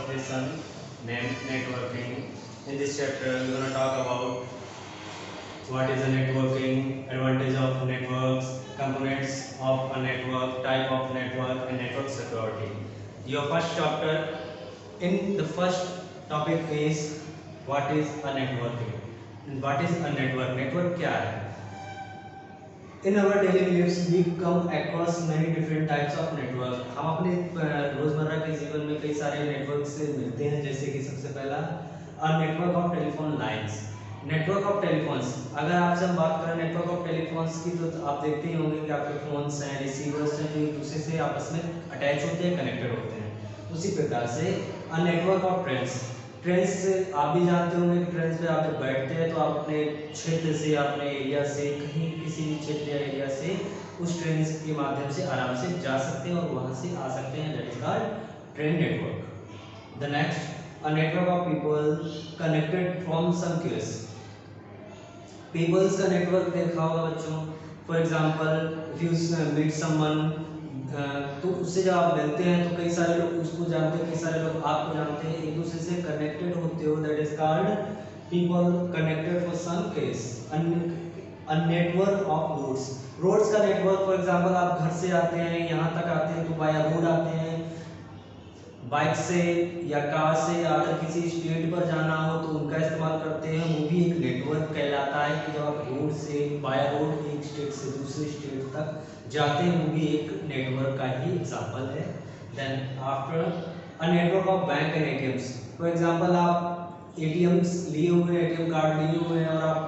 first lesson named networking. In this chapter, we're going to talk about what is a networking, advantage of networks, components of a network, type of network, and network security. Your first chapter in the first topic is what is a networking. And what is a network? Network क्या है? In our daily lives we come across many different types of network. हम अपने रोजमर्रा के जीवन में कई सारे नेटवर्क से मिलते हैं, जैसे कि सबसे पहला network of telephone lines. Network of telephones, अगर आपसे हम बात करें नेटवर्क ऑफ टेलीफोन्स की, तो आप देखते ही होंगे कि आपके फोन्स हैं, रिसीवर्स हैं, जो एक दूसरे से आपस में अटैच होते हैं, कनेक्टेड होते हैं. उसी प्रकार से नेटवर्क ऑफ ट्रेन्स. ट्रेन्स आप भी जानते होंगे कि ट्रेन्स पे आप जब बैठते हैं तो आप अपने क्षेत्र से, अपने एरिया से, कहीं किसी भी क्षेत्र या एरिया से उस ट्रेन के माध्यम से आराम से जा सकते हैं और वहां से आ सकते हैं. That is called train network. The next, a network of people connected from some case. Peoples का नेटवर्क देखा होगा बच्चों. For example if you meet someone, तो उससे जब आप मिलते हैं तो कई सारे लोग उसको जानते हैं, कई सारे लोग आपको जानते हैं, एक दूसरे से कनेक्टेड होते हो. That is called people connected for some case. A network of roads. Roads का नेटवर्क, फॉर एग्जांपल आप घर से आते हैं, यहाँ तक आते हैं तो बाय रोड आते हैं. बाइक से या कार से अगर किसी स्टेट पर जाना हो तो उनका इस्तेमाल करते हैं, वो भी एक नेटवर्क कहलाता है. कि जब आप रोड से बाय रोड एक स्टेट से दूसरे स्टेट तक जाते हैं, वो भी एक नेटवर्क का ही एग्जांपल है. Then after, a network of bank and ATMs. For example आप एटीएम्स लिए हुए हैं, एटीएम कार्ड लिए हुए हैं और आप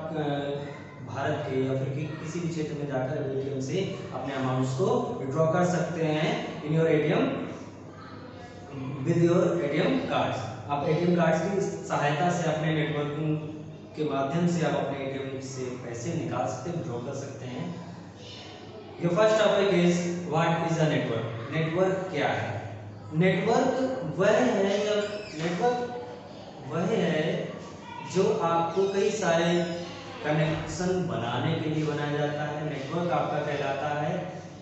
भारत के या फिर किसी भी क्षेत्र में जाकर एटीएम से अपने अमाउंट्स को विड्रॉ कर सकते हैं in your ATM with your ATM cards. आप एटीएम कार्ड्स की सहायता से अपने नेटवर्किंग के माध्यम से आप अपने एटीएम से पैसे निकाल सकते हैं, विड्रॉ कर सकते हैं. Your first topic is what is a network. Network क्या है? नेटवर्क वह है जो आपको कई सारे कनेक्शन बनाने के लिए बनाया जाता है. नेटवर्क आपका कहलाता है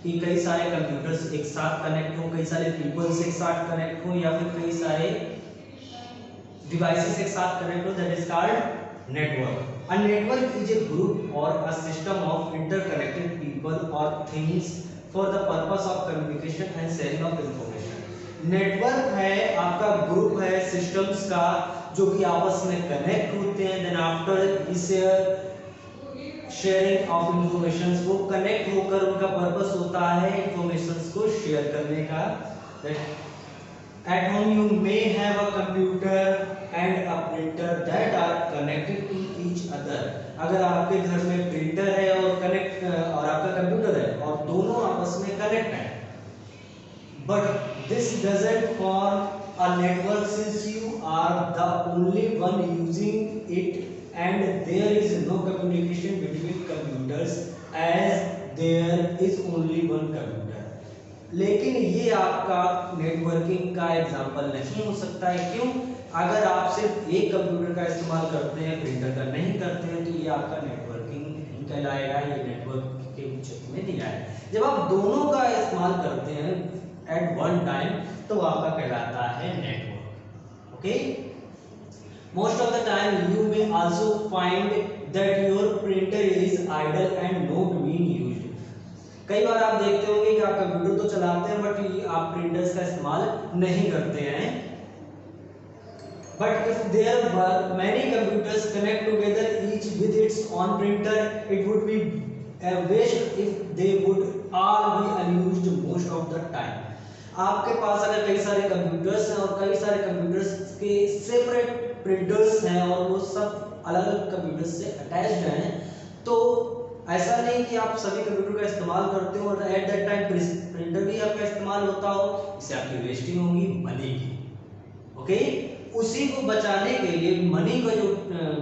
कि कई सारे कंप्यूटर्स एक साथ कनेक्ट हो, कई सारे पीपल्स एक साथ कनेक्ट हो, या फिर कई सारे डिवाइसेस एक साथ कनेक्ट हो. That is called network. A network is a group or a system of interconnected people or things for the purpose of communication and sharing of information. Network है आपका ग्रुप है सिस्टम्स का जो कि आपस में कनेक्ट होते हैं. देन आफ्टर इस शेयरिंग ऑफ इंफॉर्मेशन, वो कनेक्ट होकर उनका पर्पस होता है इंफॉर्मेशन को शेयर करने का. At home you may have a computer and a printer that are connected to each other. अगर आपके घर में प्रिंटर है और आपका कंप्यूटर है और दोनों आपस में कनेक्ट है, but this doesn't form a network since you are the only one using it and there is no communication between computers as there is only one computer. लेकिन ये आपका नेटवर्किंग का एग्जाम्पल नहीं हो सकता है. क्यों? अगर आप सिर्फ एक कंप्यूटर का इस्तेमाल करते हैं, प्रिंटर का नहीं करते हैं, तो ये आपका नेटवर्किंग नहीं कहलाएगा. ये नेटवर्क के क्षेत्र में नहीं आएगा. जब आप दोनों का इस्तेमाल करते हैं एट वन टाइम तो आपका कहलाता है network. Okay. Most of the time you may also find that your printer is idle and not being used. कई बार आप देखते होंगे कि आप कंप्यूटर तो चलाते हैं बट आप प्रिंटर्स का इस्तेमाल नहीं करते हैं. But if there were many computers connect together each with its own printer, it would be a waste if they would all be unused most of the time. आपके पास अगर कई सारे कंप्यूटर्स हैं और कई सारे कंप्यूटर्स के सेपरेट प्रिंटर्स हैं और वो सब अलग अलग कंप्यूटर्स से अटैच्ड हैं, तो ऐसा नहीं कि आप सभी कंप्यूटर का इस्तेमाल करते हो और एट दैट टाइम प्रिंटर भी आपका इस्तेमाल होता हो. इससे आपकी वेस्टिंग होगी मनी की. ओके. उसी को बचाने के लिए, मनी को जो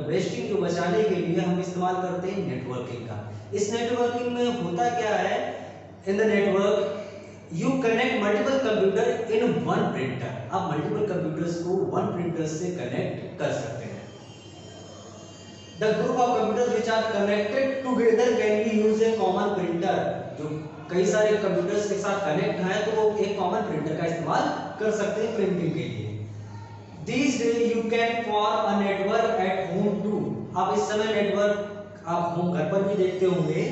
वेस्टिंग को बचाने के लिए हम इस्तेमाल करते हैं नेटवर्किंग का. इस नेटवर्किंग में होता क्या है? In the network you connect multiple computer in one printer. आप मल्टीपल कंप्यूटर्स को वन प्रिंटर से कनेक्ट कर सकते हैं. The group of computers which are connected together can be used a common printer. जो कई सारे कंप्यूटर्स के साथ कनेक्ट हैं तो वो एक कॉमन प्रिंटर का इस्तेमाल कर सकते हैं प्रिंटिंग के लिए. These days you can form a network at home too. अब इस समय नेटवर्क आप होम घर पर भी देखते होंगे.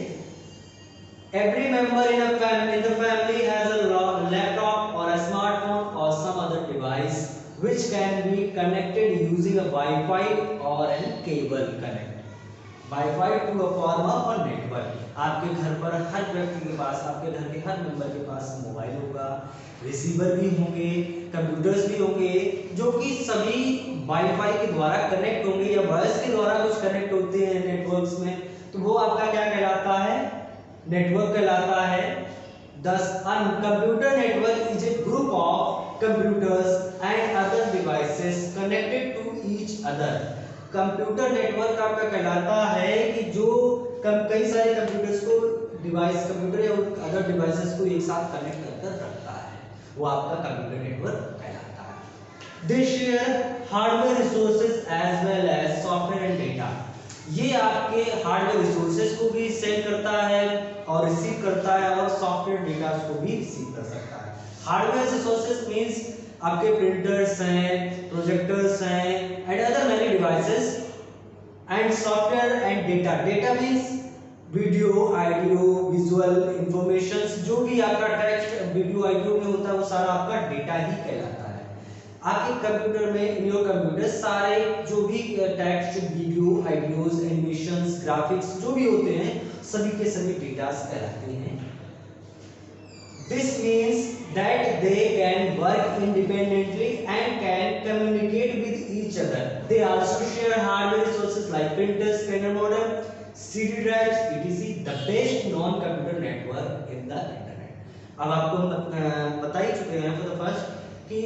Every member in the family has a laptop or a smartphone or some other device which can be connected using a Wi-Fi or a cable connect. Wi-Fi to a form of a network. आपके घर पर हर व्यक्ति के पास, आपके घर के हर member के पास mobile होगा, रिसीवर भी होंगे, कंप्यूटर्स भी होंगे, जो कि सभी वाईफाई के द्वारा कनेक्ट होंगे या वॉइस के द्वारा कुछ कनेक्ट होते हैं नेटवर्क्स में. तो वो आपका क्या कहलाता है? नेटवर्क कहलाता है. Thus, a computer network is a group of computers and other devices connected to each other. Computer network आपका कहलाता है कि जो कई सारे कंप्यूटर्स को कंप्यूटर या अदर डिवाइसेस को एक साथ कनेक्ट कर रखता है, वो आपका कंप्यूटर नेटवर्क कहलाता है. They share hardware resources as well as software and data. ये आपके हार्डवेयर रिसोर्सेज को भी सेंड करता है और रिसीव करता है और सॉफ्टवेयर डेटा को भी रिसीव कर सकता है. हार्डवेयर रिसोर्सेज मींस आपके प्रिंटर्स हैं, प्रोजेक्टर्स हैं and other many devices. And software and data. Data means video, audio, visual informations, जो भी आपका टेक्स्ट वीडियो ऑडियो में होता है वो सारा आपका डेटा ही कहलाता है. आपके कंप्यूटर में, इन योर कंप्यूटर, सारे जो भी text, video, audios, animations, graphics जो भी होते हैं सभी के सभी डेटास कहलाते हैं. This means that they can work independently and can communicate with each other. They also share hardware resources like printers, scanner modem, CD drives, etc. The best non-computer network in the internet. अब आपको बता ही चुके हैं for the first कि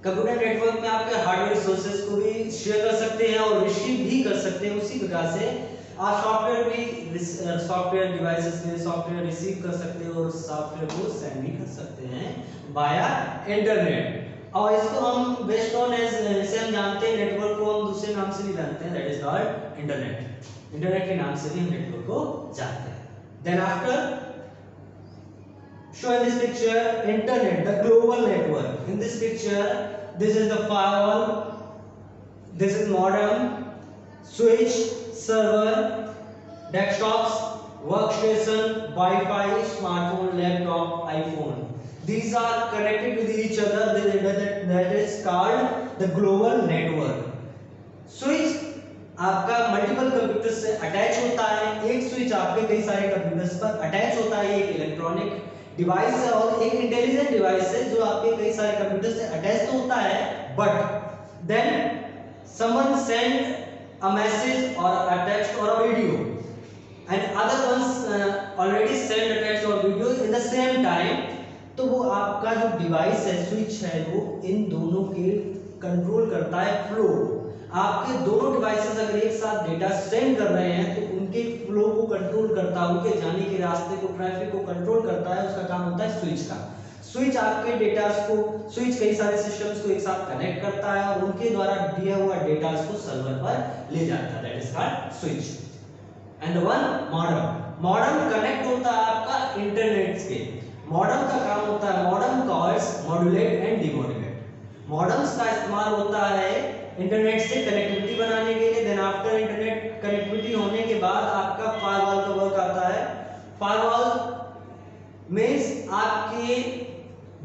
computer network में आपके hardware resources को भी शेयर कर सकते हैं और रिसीव भी कर सकते हैं. उसी प्रकार से आप सॉफ्टवेयर डिवाइसेस में सॉफ्टवेयर रिसीव कर सकते हो और सॉफ्टवेयर को सेंड भी कर सकते हैं वाया इंटरनेट. और इसको हम बेस्ट नोन एज, इसे हम जानते हैं, नेटवर्क को हम दूसरे नाम से भी जानते हैं, that is called internet. Internet के नाम से भी हम नेटवर्क को जानते हैं. Then after show in this picture internet, the global network. In this picture, this is the firewall, this is modem, switch, server, desktops, workstation, Wi-Fi, smartphone, laptop, iPhone. These are connected with each other. That is called the global network. Switch आपका multiple computer से attach होता है. एक switch आपके कई सारे computers पर attach होता है. एक इलेक्ट्रॉनिक डिवाइस है और एक इंटेलिजेंट डिवाइस है जो आपके कई सारे कंप्यूटर से अटैच तो होता है, but then someone send a message or a text or a video and other ones already send a text or video in the same time. तो वो आपका जो डिवाइस है, स्विच है, वो इन दोनों के कंट्रोल करता है फ्लो. आपके दोनों डिवाइसेस अगर एक साथ डेटा सेंड कर रहे हैं तो उनके फ्लो को कंट्रोल करता है, उनके जाने के रास्ते को, ट्रैफिक को कंट्रोल करता है. उसका काम होता है स्विच का. स्विच आपके डेटास को, स्विच कई सारे सिस्टम्स को एक साथ कनेक्ट करता है और उनके द्वारा दिया हुआ डेटास को सर्वर पर ले जाता है. That is called switch. And the one modem. Modem connect होता है आपका इंटरनेट से. मॉडेम का काम होता है, modem calls modulate and demodulate. Modems का इस्तेमाल होता है इंटरनेट से कनेक्टिविटी बनाने के लिए. देन आफ्टर इंटरनेट कनेक्टिविटी होने के बाद आपका फायरवॉल का वर्क आता है. फायरवॉल मींस आपके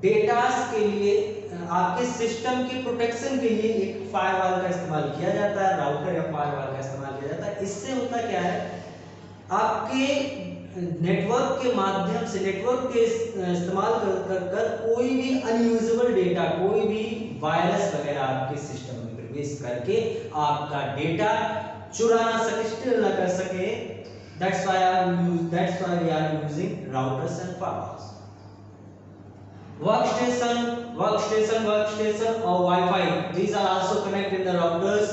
डेटास के लिए, आपके सिस्टम के प्रोटेक्शन के लिए एक फायरवॉल का इस्तेमाल किया जाता है, राउटर या फायरवॉल का इस्तेमाल किया जाता है. इससे होता क्या है, आपके नेटवर्क के माध्यम से, नेटवर्क के इस्तेमाल कर कोई भी अनयूजेबल डेटा, कोई भी वायरस वगैरह आपके सिस्टम में प्रवेश करके आपका डेटा चुरा ना सके, स्टील ना कर सके. That's why we are using routers and firewalls. Workstation or Wi-Fi. These are also connected in the routers.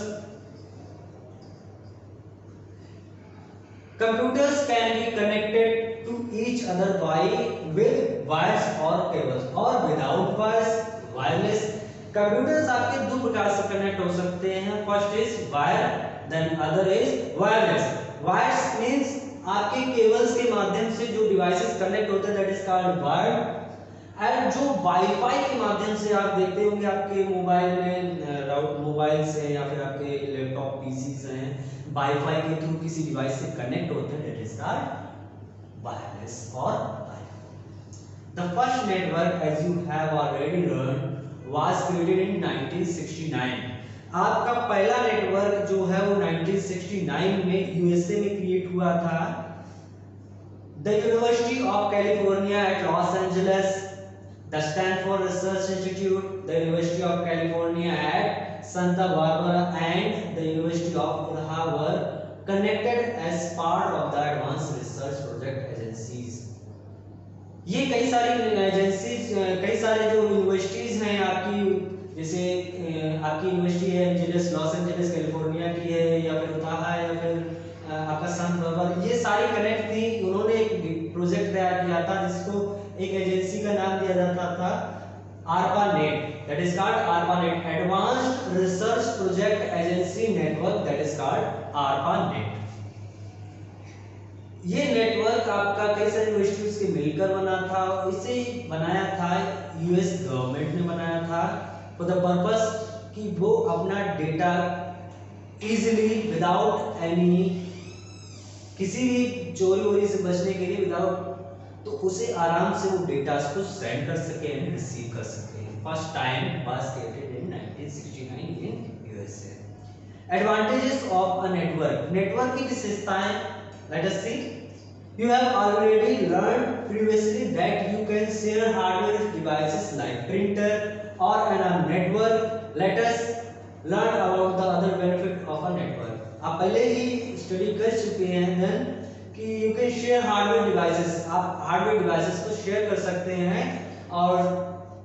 Computers can be connected to each other with wires or cables or without wires, wireless. Computers आपके दो प्रकार से connect हो सकते हैं. First is wire, then other is wireless. Wires means आपके cables के माध्यम से जो डिवाइसेस कनेक्ट होते हैं, that is called wire. And जो वाईफाई के माध्यम से आप देखते होंगे आपके मोबाइल में मोबाइल से या फिर आपके लैपटॉप पीसीज हैं, वाईफाई के थ्रू किसी डिवाइस से कनेक्ट होते हैं, दैट इज कॉल्ड वायरलेस और wifi. The first network as you have already learn was created in 1969। आपका पहला नेटवर्क जो है वो 1969 में यूएसए में क्रिएट हुआ था। The university of California at Los Angeles, the Stanford Research Institute, the University of California at Santa Barbara and the University of Utah were connected as part of the Advanced Research Project Agencies। ये कई सारी agencies, कई सारे जो universities हैं आपकी, जैसे आपकी यूनिवर्सिटी है एंजेलिस, लॉस एंजेलिस कैलिफोर्निया की है, या फिर उताह है, या फिर आपका सन बार्बर, ये सारी कनेक्ट थी। उन्होंने एक प्रोजेक्ट तैयार किया था जिसको एक एजेंसी का नाम दिया जाता था ARPANET, that is called ARPANET, advanced research project agency network, that is called ARPANET। ये नेटवर्क आपका कई सारी यूनिवर्सिटीज के मिलकर बना था। इसे बनाया था यूएस गवर्नमेंट ने बनाया था फॉर द पर्पस कि वो अपना डेटा इजीली विदाउट एनी, किसी भी चोरी वोरी से बचने के लिए विदाउट, तो उसे आराम से वो डेटा को सेंड कर सके एंड रिसीव कर सके। First time was created in 1969 in USA. Advantages of a network, network की विशेषताएं, let us see. You have already learned previously that you can share hardware devices like printer or an a network. Let us learn about the other benefit of a network. आप पहले ही study कर चुके हैं then कि you can share hardware devices, आप hardware devices को share कर सकते हैं। और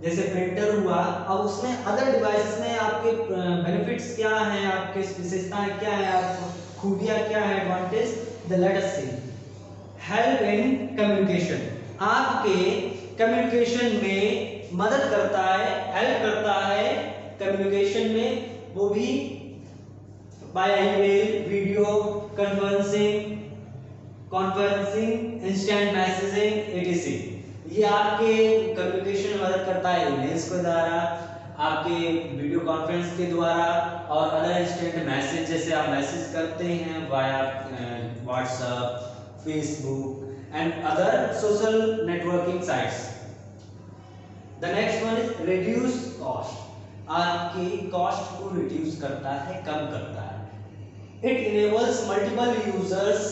जैसे प्रिंटर हुआ, अब उसमें अदर डिवाइसेस में आपके बेनिफिट्स क्या हैं, आपके विशेषताएं क्या हैं, आप खूबियां क्या हैं, advantage. The let us see. Help in communication, आपके कम्युनिकेशन में मदद करता है, हेल्प करता है कम्युनिकेशन में, वो भी by email, video conferencing, instant messaging etc। ये आपके कम्युनिकेशन में मदद करता है ईमेल्स के द्वारा, आपके वीडियो कॉन्फ्रेंस के द्वारा, और अदर इंस्टेंट मैसेज, जैसे आप मैसेज करते हैं via WhatsApp, Facebook and other social networking sites. The next one is reduce cost, आपकी कॉस्ट को रिड्यूस करता है, कम करता है। It enables multiple users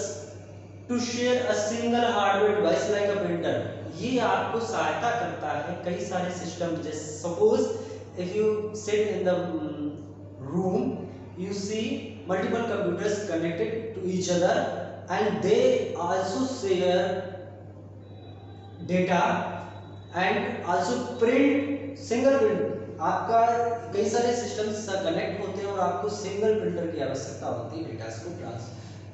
to share a single hardware device like a printer. ये आपको सहायता करता है कई सारे सिस्टम, जैसे suppose if you sit in the room, you see multiple computers connected to each other and they also share data and also print single print. आपका कई सारे सिस्टम्स कनेक्ट होते हैं और आपको सिंगल प्रिंटर की आवश्यकता होती है डेटा को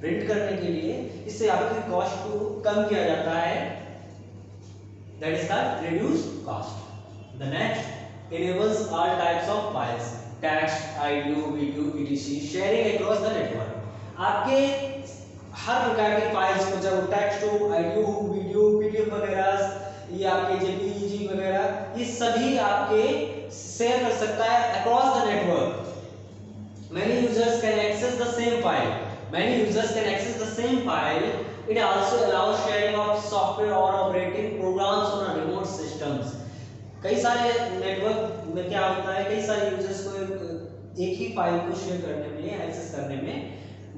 प्रिंट करने के लिए। इससे आपकी कॉस्ट को कम किया जाता है, that is called reduce cost. The next, enables all types of files, text, audio, video etc sharing across the network. आपके हर प्रकार के फाइल्स को, चाहे वो टेक्स्ट हो, ऑडियो हो, वीडियो, पीडीएफ वगैरह, ये आपके जेपीईजी वगैरह, ये सभी आपके शेयर कर सकता है across the network. Many users can access the same file. Many users can access the same file. It also allows sharing of software or operating programs on a remote systems. कई सारे network में क्या होता है, कई सारे users को एक ही फाइल को शेयर करने में, एक्सेस करने में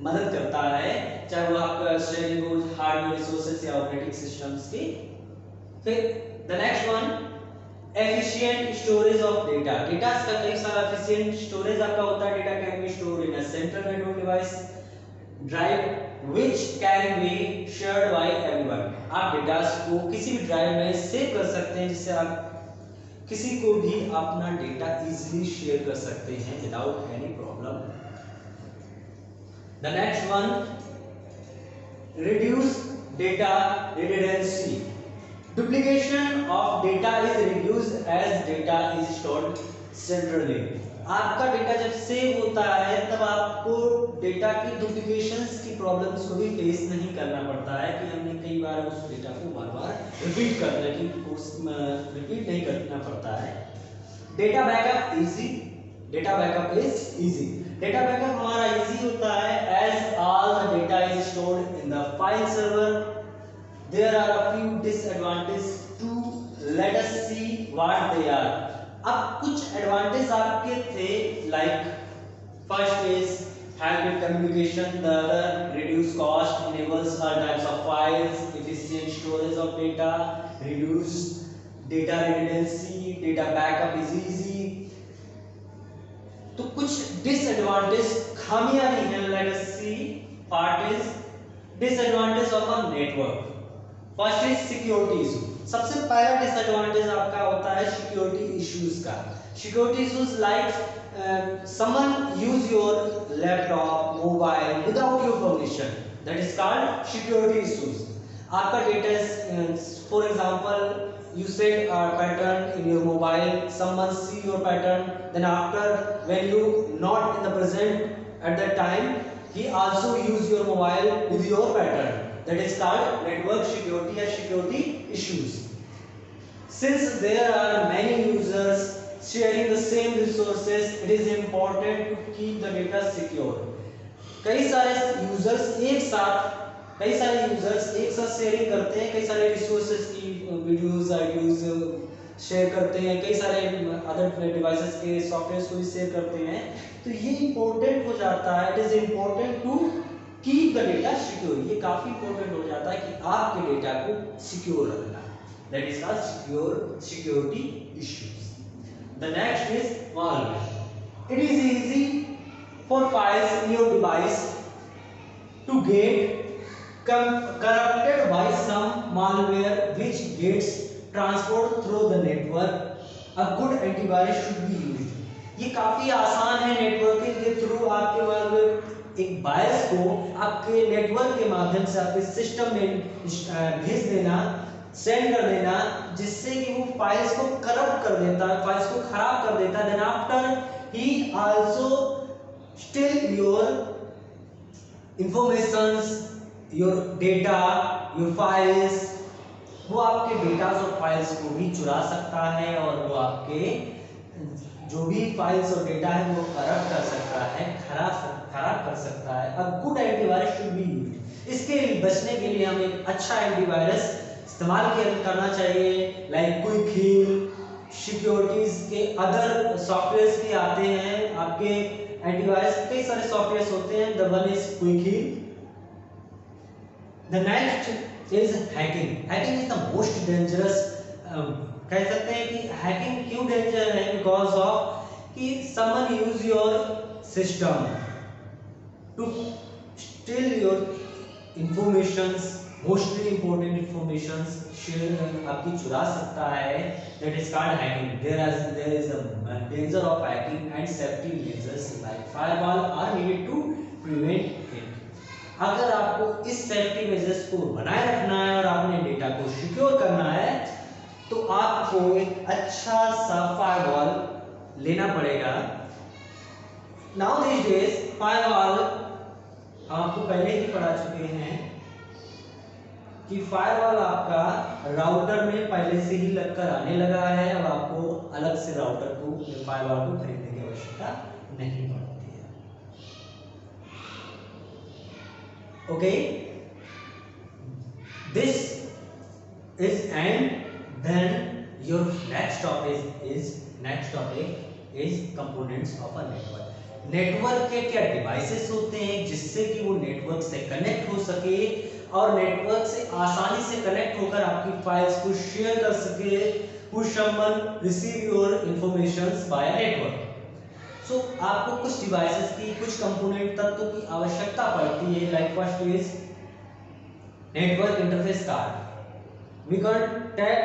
मदद करता है, चाहे वो आपका शेयरिंग हो हार्डवेयर रिसोर्सेज या ऑपरेटिंग सिस्टम्स की। फिर the next one, efficient storage of data. Data का कई सारा एफिशिएंट स्टोरेज आपका होता है। Data can be stored in a central network device drive which can be shared by everyone. आप डेटा को किसी भी ड्राइव में सेव कर सकते हैं, जिससे आप किसी को भी अपना डेटा इजीली शेयर कर सकते हैं without any problem. The next one, reduce data redundancy. Duplication of data is reduced as data is stored centrally। आपका डेटा जब सेव होता है तब आपको डेटा की डुप्लीकेशंस की प्रॉब्लम्स को भी फेस नहीं करना पड़ता है कि हमने कई बार उस डेटा को बार बार रिपीट करने की रिपीट नहीं करना पड़ता है। Data backup easy, data backup is easy. Data backup हमारा इजी होता है as all the data is stored in the file server. There are a few disadvantage to let us see what they are. अब कुछ advantage आपके थे, like first is help in communication, the other reduce cost, enables all types of files, efficient storage of data, reduce data redundancy, data backup is easy। तो कुछ disadvantage खामियां भी हैं। Let us see part is disadvantage of a network. First is security issue. सबसे पहला disadvantage आपका होता है सिक्योरिटी इश्यूज का। Security issues like someone use your laptop, mobile without your permission, that is called security issues। आपका data is for example you set a pattern in your mobile, someone see your pattern, then after when you not in the present at that time he also use your mobile with your pattern, that is called network security or security issues। Since there are many users sharing the same resources, it is important to keep the data secure। कई सारे users एक साथ sharing करते हैं, कई सारे resources की videos आइडियोज share करते हैं, कई सारे अदर डिवाइसेस के सॉफ्टवेयर्स को भी शेयर करते हैं। तो ये इंपॉर्टेंट हो जाता है, it is important to keep the data secure. ये काफी इंपॉर्टेंट हो जाता है कि आपके डेटा को सिक्योर रखना, that is called security issues. The next is malware। It is easy for files in your device to get corrupted by some malware which gets transported through the network। A good antivirus should be used। ये काफी आसान है networking के through आपके malware एक virus को आपके network के माध्यम से आपके सिस्टम में भेज देना, सेंड कर देना, जिससे कि वो फाइल्स को करप्ट कर देता है, फाइल्स को खराब कर देता है। Then after he also steal your informations, your data, your files. वो आपके डेटा और फाइल्स को भी चुरा सकता है और वो आपके जो भी फाइल्स और डेटा है वो करप्ट कर सकता है, खराब कर सकता है। A good antivirus should be used. इसके बचने के लिए हमें एक अच्छा एंटीवायरस इस्तेमाल करना चाहिए, लाइक क्विक हील, सिक्योरिटीज के अदर सॉफ्टवेयर्स भी आते हैं आपके एंटीवायरस, कई सारे सॉफ्टवेयर्स होते हैं। The one is Quick Heal. The next is hacking. Hacking is the most dangerous. कह सकते हैं कि हैकिंग क्यों डेंजर है, बिकॉज ऑफ कि someone use your system to steal your informations, mostly important informations share आपकी चुरा सकता है, that is called hacking. There is a danger of hacking and safety measures like firewall are needed to prevent it. अगर आपको इस safety measures को बनाए रखना है और आपने डेटा को सिक्योर करना है तो आपको एक अच्छा सा फायरवॉल लेना पड़ेगा। नाउ दिस डेज फायरवॉल आपको पहले ही पढ़ा चुके हैं कि फायरवॉल आपका राउटर में पहले से ही लगकर आने लगा है। अब आपको अलग से राउटर को फायरवॉल को खरीदने की आवश्यकता नहीं पड़ती है। Okay, this is and then your next topic is components of a network. Network के क्या डिवाइसेस होते हैं जिससे कि वो नेटवर्क से कनेक्ट हो सके और नेटवर्क से आसानी से कनेक्ट होकर आपकी फाइल्स को शेयर कर सके, who someone receive your informations via network। सो आपको कुछ डिवाइसेस की, कुछ कंपोनेंट तत्वों की आवश्यकता पड़ती है। Like first is network interface card. We can take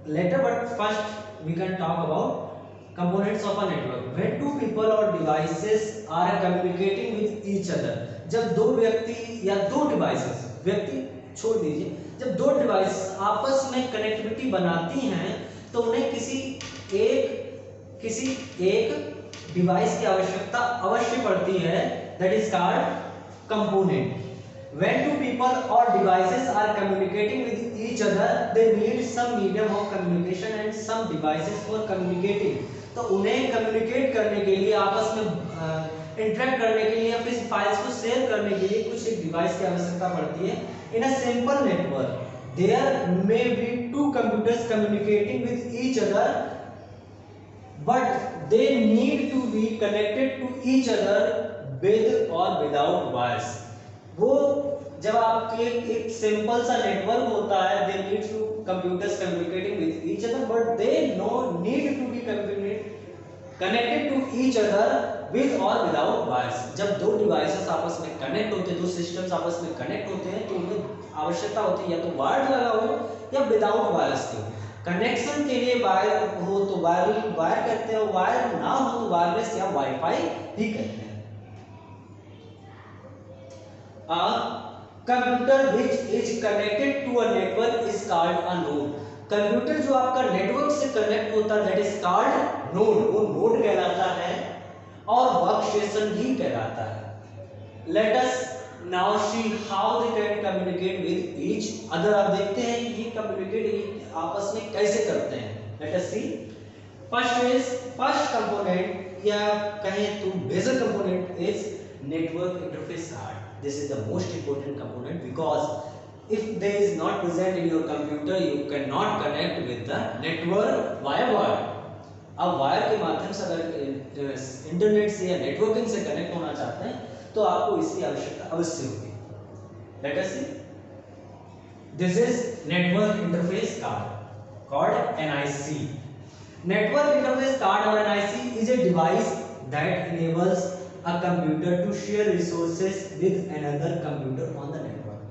later, but first we can talk about components of a network। when two people or devices are communicating with each other। जब दो व्यक्ति या दो डिवाइसेस, व्यक्ति छोड़ दीजिए, जब दो डिवाइस आपस में कनेक्टिविटी बनाती हैं तो उन्हें किसी एक डिवाइस की आवश्यकता अवश्य पड़ती है, that is called component. When two people or devices are communicating with each other, they need some medium of communication and some devices for communicating. तो उन्हें कम्युनिकेट करने के लिए, आपस में इंटरेक्ट करने के लिए या फिर फाइल्स को शेयर करने के लिए कुछ एक डिवाइस की आवश्यकता पड़ती है. In a simple network there may be two computers communicating with each other, but they need to be connected to each other with or without wires. वो जब आपके एक सिंपल सा नेटवर्क होता है, they need to computers communicating with each other, but they no need to be connected to each other with or without wires. जब दो devices आपस में कनेक्ट होते हैं, दो सिस्टम्स आपस में कनेक्ट होते हैं, तो उन्हें आवश्यकता होती है या तो वायर लगा हो या विदाउट वायर्स की. कनेक्शन के लिए वायर हो तो वायर कहते हैं, वायर ना हो तो वायरलेस या वाईफाई ही कहते हैं. A computer which is connected to a network is called a node. Computer जो आपका नेटवर्क से कनेक्ट होता है, that is called node. वो नोड कहलाता है और वर्कस्टेशन भी कहलाता है. Let us now see how they can communicate with each other. अब देखते हैं कि ये कम्युनिकेट आपस में कैसे करते हैं. Let us see. First component या कहें तो basic component is network interface card. This is the most important component because if there is not present in your computer, you cannot connect with the network via wire. अब wire के माध्यम से अगर internet से या networking से connect होना चाहते हैं तो आपको इसकी आवश्यकता अवश्य होगी. Let us see. This is network interface card called NIC. Network interface card or NIC is a device that enables a computer to share resources with another computer on the network.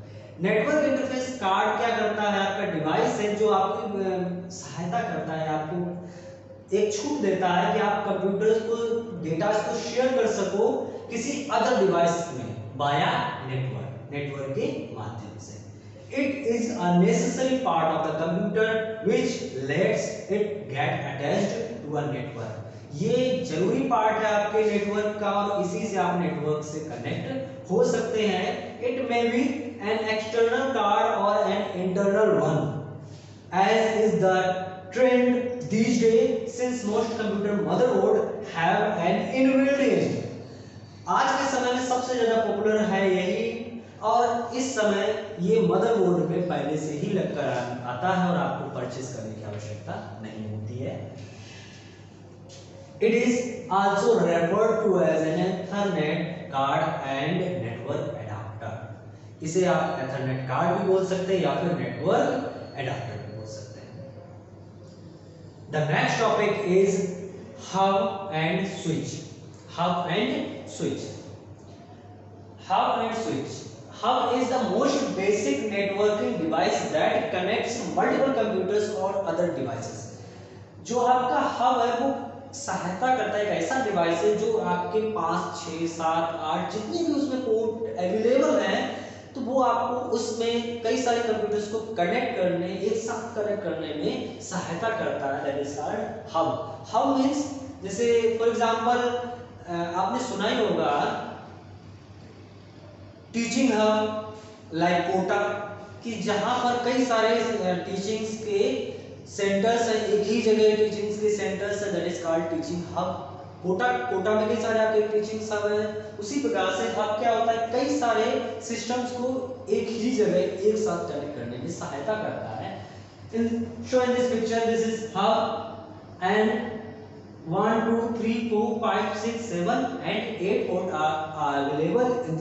Network interface card क्या करता है, आपका device है जो आपकी सहायता करता है, आपको एक छूट देता है कि आप कंप्यूटर्स को डेटा को शेयर कर सको किसी अदर डिवाइस में बाया नेटवर्क के माध्यम से. It is a necessary part of the computer which lets it get attached to a network. ये जरूरी पार्ट है आपके नेटवर्क का और इसी से आप नेटवर्क से कनेक्ट हो सकते हैं. It may be an external card or an internal one, as is the trend these days since most computer motherboard have an inbuilt engine. आज के समय में सबसे ज्यादा पॉपुलर है यही, और इस समय ये मदरबोर्ड में पहले से ही लगकर आता है और आपको परचेज करने की आवश्यकता नहीं होती है. It is also referred to as an Ethernet card and network adapter. इसे आप Ethernet कार्ड भी बोल सकते हैं या फिर नेटवर्क एडाप्टर भी बोल सकते हैं. The next topic is hub and switch. Hub and switch. Hub and switch. Hub is the most basic networking device that connects multiple computers or other devices. जो आपका हब है वो सहायता करता है, एक ऐसा डिवाइस है जो आपके 5, 6, 7, 8 जितने भी उसमें पोर्ट अवेलेबल हैं, तो वो आपको उसमें कई सारे कंप्यूटर्स को कनेक्ट करने, एक साथ कनेक्ट करने में सहायता करता है. That is called hub. Hub means जैसे फॉर एग्जांपल आपने सुना ही होगा टीचिंग हब लाइक कोटा, कि जहां पर कई सारे टीचिंग्स के सेंटर्स है, एक ही जगह टीचिंग्स के सेंटर्स है, that is called teaching hub. Kota में कई सारे आपके टीचिंग हब है. उसी प्रकार से हब क्या होता है, कई सारे सिस्टम्स को एक ही जगह एक साथ कनेक्ट करने में सहायता करता है. In show in this picture this is hub and 1 2 3 4 5 6 7 and 8 ports are available in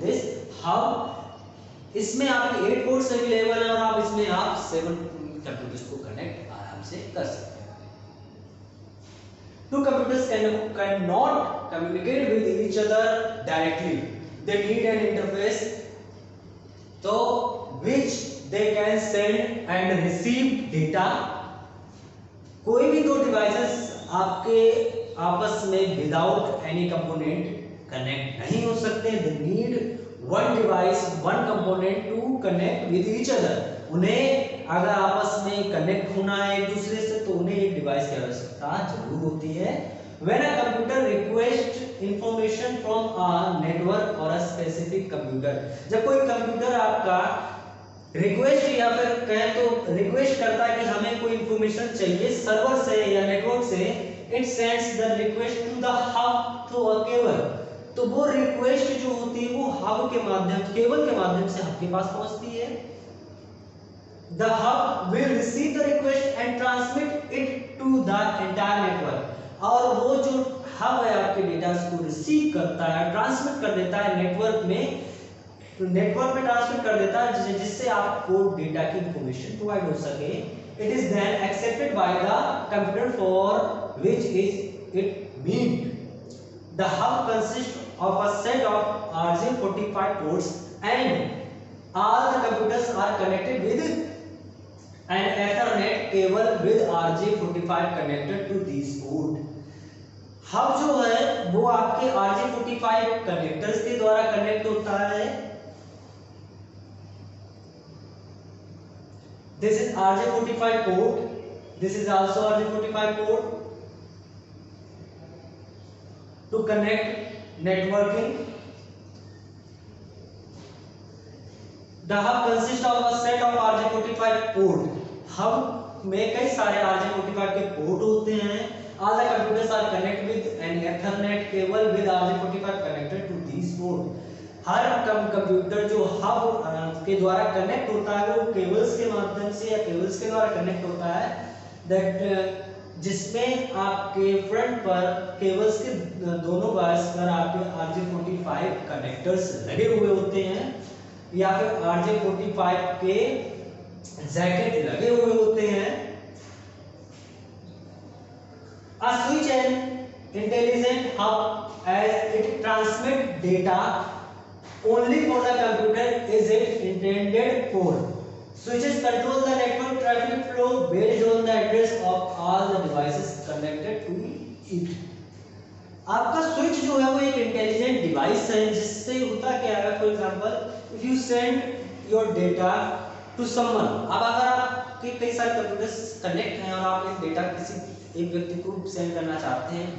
this hub. इसमें आपके 8 पोर्ट्स अवेलेबल है और आप इसमें आप 7 कंप्यूटर्स को कनेक्ट आराम से कर सकते हैं. Two computers cannot communicate with each other directly. They need an interface so which they can send and receive data. कोई भी दो डिवाइसेस आपके आपस में विदाउट एनी कंपोनेंट कनेक्ट नहीं हो सकते. They need one device, one component to connect with each other. उन्हें अगर आपस में कनेक्ट होना है एक दूसरे से तो उन्हें एक डिवाइस की आवश्यकता जरूर होती है. When a computer requests information from a network or a specific computer, जब कोई कंप्यूटर आपका रिक्वेस्ट या फिर कहें तो रिक्वेस्ट करता है कि हमें कोई इंफॉर्मेशन चाहिए सर्वर से या नेटवर्क से, it sends the request to the hub through a cable. तो वो रिक्वेस्ट जो होती है वो हब के माध्यम, केबल के माध्यम से हब के पास पहुंचती है। The hub will receive the request and transmit it to the entire network. और वो जो हब है आपके डेटा को रिसीव करता है, ट्रांसमिट कर देता है नेटवर्क में, तो नेटवर्क में ट्रांसमिट कर देता है जिससे आपको डेटा की इंफॉर्मेशन प्रोवाइड हो सके। It is then accepted by the computer for which is it mean. The hub consist of a set of RJ45 ports and all the computers are connected with an Ethernet cable with RJ45 connected to these port। Hub जो है वो आपके RJ45 connectors के द्वारा connect होता है। This is RJ45 port. This is also RJ45 port to connect networking. The hub consists of a set of RJ45 port. Hub में कई सारे RJ45 के पोर्ट होते हैं। All the computers are connected with an Ethernet cable with RJ45 connected to these port. Her computer जो hub के द्वारा connect होता है वो केबल्स के माध्यम से या केबल्स के द्वारा कनेक्ट होता है, दैट जिसमें आपके फ्रंट पर केबल्स के दोनों वायर्स पर आपके RJ45 कनेक्टर्स लगे हुए होते हैं या फिर RJ45 के जैकेट लगे हुए होते हैं। A switch and intelligent hub as it transmit data only for the computer is it intended for. Switches control the network traffic flow based on the address of all the devices connected to it. आपका switch जो है वो एक intelligent device है जिससे होता क्या है, for example if you send your data to someone. अब अगर आपके कई सारे कंप्यूटर्स कनेक्ट हैं और आप एक डेटा किसी एक व्यक्ति को सेंड करना चाहते हैं,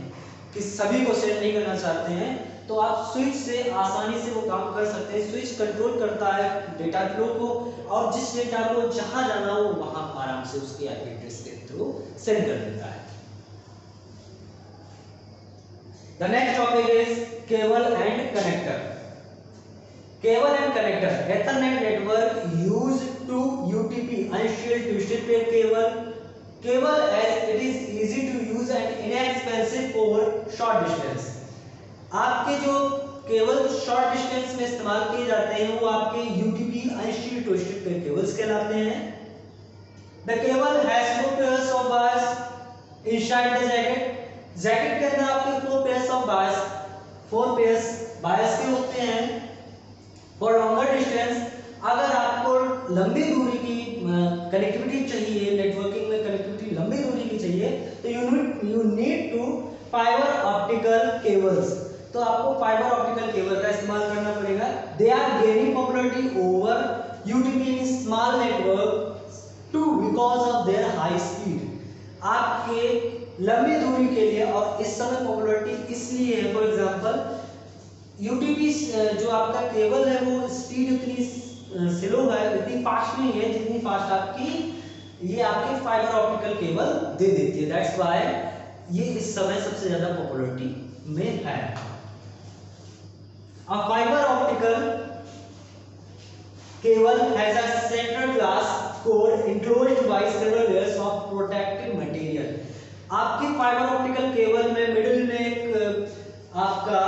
कि सभी को सेंड नहीं करना चाहते हैं, तो आप स्विच से आसानी से वो काम कर सकते हैं। स्विच कंट्रोल करता है डेटा फ्लो को और जिस डेटा को जहां जाना हो वहां आराम से उसके आईपी एड्रेस के थ्रू सेंड कर देता है। The next topic is cable and connector. Cable and connector, ethernet network used to UTP unshielded twisted pair cable. Cable as it is easy to use and inexpensive for short distance। आपके जो cable short distance में इस्तेमाल किए जाते हैं वो आपके UTP unshielded twisted pair cables कहलाते हैं। The cable has 4 pairs of wires inside the jacket। Jacket के अंदर आपके 4 pairs of wires, 4 pairs wires के होते हैं। For longer distance, अगर आपको लंबी दूरी की कनेक्टिविटी चाहिए, नेटवर्किंग में कनेक्टिविटी लंबी दूरी की चाहिए, तो you need to fibre optical cables. तो आपको फाइबर ऑप्टिकल केबल का इस्तेमाल करना पड़ेगा। They are gaining popularity over UTP in small network too because of their high speed. आपके लंबी दूरी के लिए और इस समय पॉपुलैरिटी इसलिए है, फॉर एग्जांपल UTP जो आपका केबल है वो स्पीड उतनी स्लो है, इतनी फास्ट नहीं है जितनी फास्ट आपकी ये आपकी फाइबर ऑप्टिकल केबल दे देती है। दैट्स व्हाई ये इस समय सबसे ज्यादा पॉपुलैरिटी में है। A fiber optical cable has a central glass core enclosed by several layers of protective material। आपकी फाइबर ऑप्टिकल केबल में मिडिल में एक आपका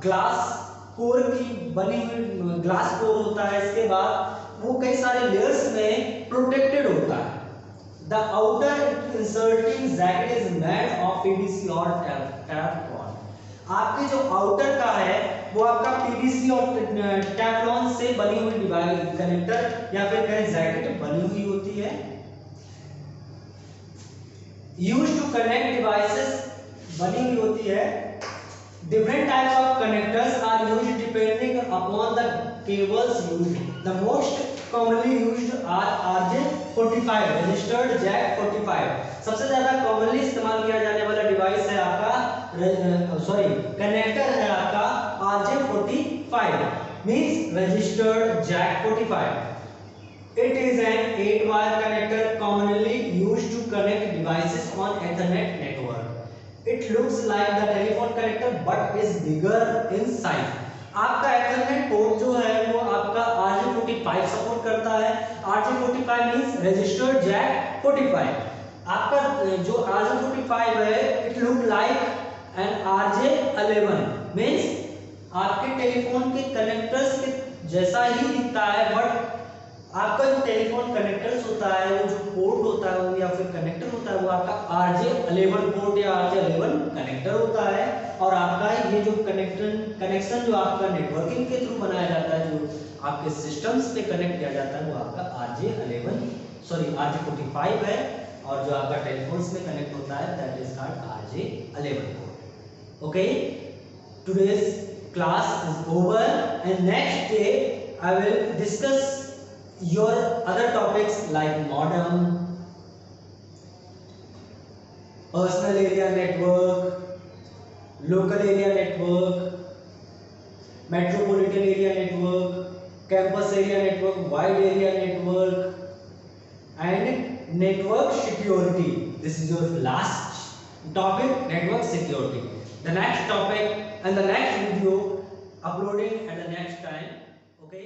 ग्लास कोर की बनी हुई ग्लास कोर होता है, इसके बाद वो कई सारे लेयर्स में प्रोटेक्टेड होता है। The outer inserting jacket is made of PVC और टेफ्लॉन। आपके जो आउटर का है वो आपका PVC और टेफ्लॉन से बनी हुई डिवाइस कनेक्टर या फिर कहीं जैकेट बनी हुई होती है। यूज्ड टू कनेक्ट डिवाइसेस बनी हुई होती है। Different types of connectors are used depending upon the cables used. The most commonly used are RJ45 registered jack 45। सबसे ज्यादा कॉमनली इस्तेमाल किया जाने वाला डिवाइस है आपका कनेक्टर है आपका RJ45 means registered jack 45. It is an 8-wire connector commonly used to connect devices on Ethernet network. It looks like the telephone connector but is bigger in size. आपका Ethernet port जो है वो आपका RJ45 support करता है. RJ45 means registered jack 45. आपका जो RJ45 है it look like an RJ11 means आपके टेलीफोन के कनेक्टर्स के जैसा ही दिखता है, बट आपका जो टेलीफोन कनेक्टर्स होता है वो जो पोर्ट होता है वो या फिर कनेक्टर होता है वो आपका RJ11 पोर्ट या RJ11 कनेक्टर होता है. और आपका ये जो कनेक्शन जो आपका नेटवर्किंग के थ्रू बनाया जाता है, जो आपके सिस्टम्स पे कनेक्ट किया जाता है वो आपका RJ45 है. और जो आपका टेलीफोन्स में कनेक्ट होता है that is called RJ11 port. Okay, today's class is over and next day I will discuss your other topics like modem, personal area network, local area network, metropolitan area network, campus area network, wide area network, and network security. This is your last topic, network security. The next topic and the next video uploading at the next time. Okay.